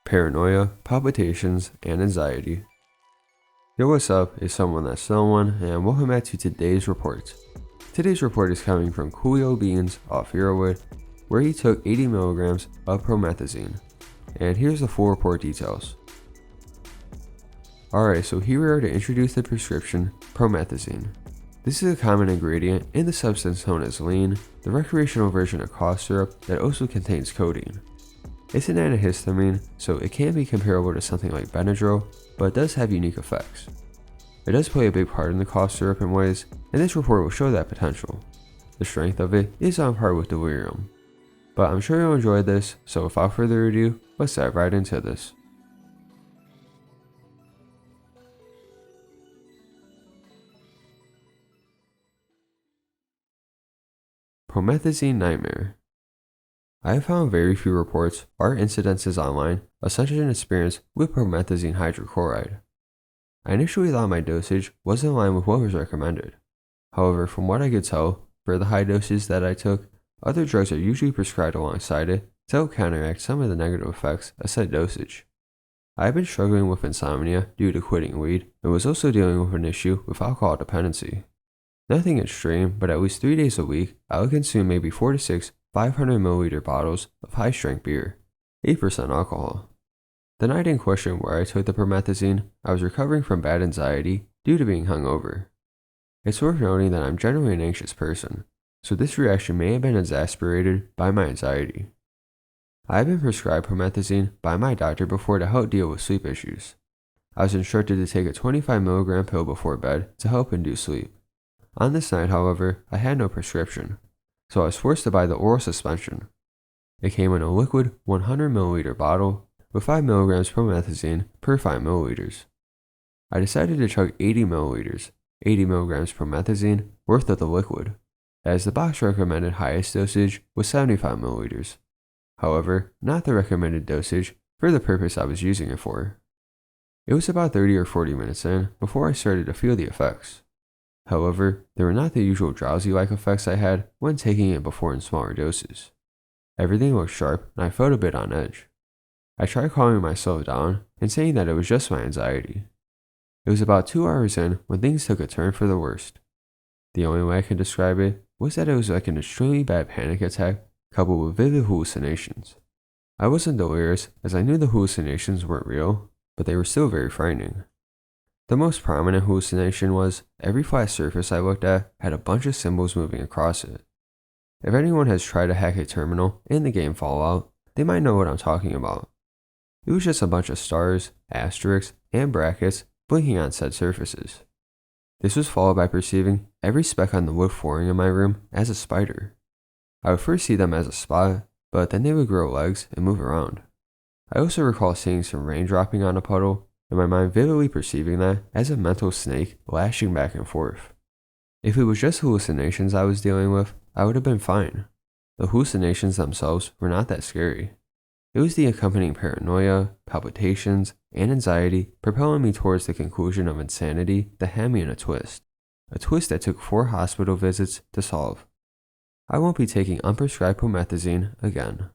paranoia, palpitations, and anxiety. Yo, what's up? It's someone that's someone, and welcome back to today's report. Today's report is coming from Cooliobeanz off Herowood, where he took 80 milligrams of promethazine. And here's the full report details. Alright, so here we are to introduce the prescription promethazine. This is a common ingredient in the substance known as lean, the recreational version of cough syrup that also contains codeine. It's an antihistamine, so it can be comparable to something like Benadryl, but it does have unique effects. It does play a big part in the cough syrup in ways, and this report will show that potential. The strength of it is on par with delirium. But I'm sure you'll enjoy this, so without further ado, let's dive right into this. Promethazine nightmare. I have found very few reports or incidences online of such an experience with promethazine hydrochloride. I initially thought my dosage was in line with what was recommended. However, from what I could tell, for the high doses that I took, other drugs are usually prescribed alongside it to help counteract some of the negative effects of said dosage. I have been struggling with insomnia due to quitting weed and was also dealing with an issue with alcohol dependency. Nothing extreme, but at least 3 days a week, I would consume maybe 4 to 6 500ml bottles of high-strength beer, 8% alcohol. The night in question where I took the promethazine, I was recovering from bad anxiety due to being hungover. It's worth noting that I'm generally an anxious person, so this reaction may have been exacerbated by my anxiety. I have been prescribed promethazine by my doctor before to help deal with sleep issues. I was instructed to take a 25mg pill before bed to help induce sleep. On this night, however, I had no prescription, so I was forced to buy the oral suspension. It came in a liquid 100ml bottle with 5mg promethazine per 5ml. I decided to chug 80ml, 80mg promethazine worth of the liquid, as the box recommended highest dosage was 75ml. However, not the recommended dosage for the purpose I was using it for. It was about 30 or 40 minutes in before I started to feel the effects. However, they were not the usual drowsy-like effects I had when taking it before in smaller doses. Everything looked sharp and I felt a bit on edge. I tried calming myself down and saying that it was just my anxiety. It was about 2 hours in when things took a turn for the worst. The only way I can describe it was that it was like an extremely bad panic attack coupled with vivid hallucinations. I wasn't delirious as I knew the hallucinations weren't real, but they were still very frightening. The most prominent hallucination was every flat surface I looked at had a bunch of symbols moving across it. If anyone has tried to hack a terminal in the game Fallout, they might know what I'm talking about. It was just a bunch of stars, asterisks, and brackets blinking on said surfaces. This was followed by perceiving every speck on the wood flooring in my room as a spider. I would first see them as a spot, but then they would grow legs and move around. I also recall seeing some rain dropping on a puddle, and my mind vividly perceiving that as a mental snake lashing back and forth. If it was just hallucinations I was dealing with, I would have been fine. The hallucinations themselves were not that scary. It was the accompanying paranoia, palpitations, and anxiety propelling me towards the conclusion of insanity that had me in a twist that took 4 hospital visits to solve. I won't be taking unprescribed promethazine again.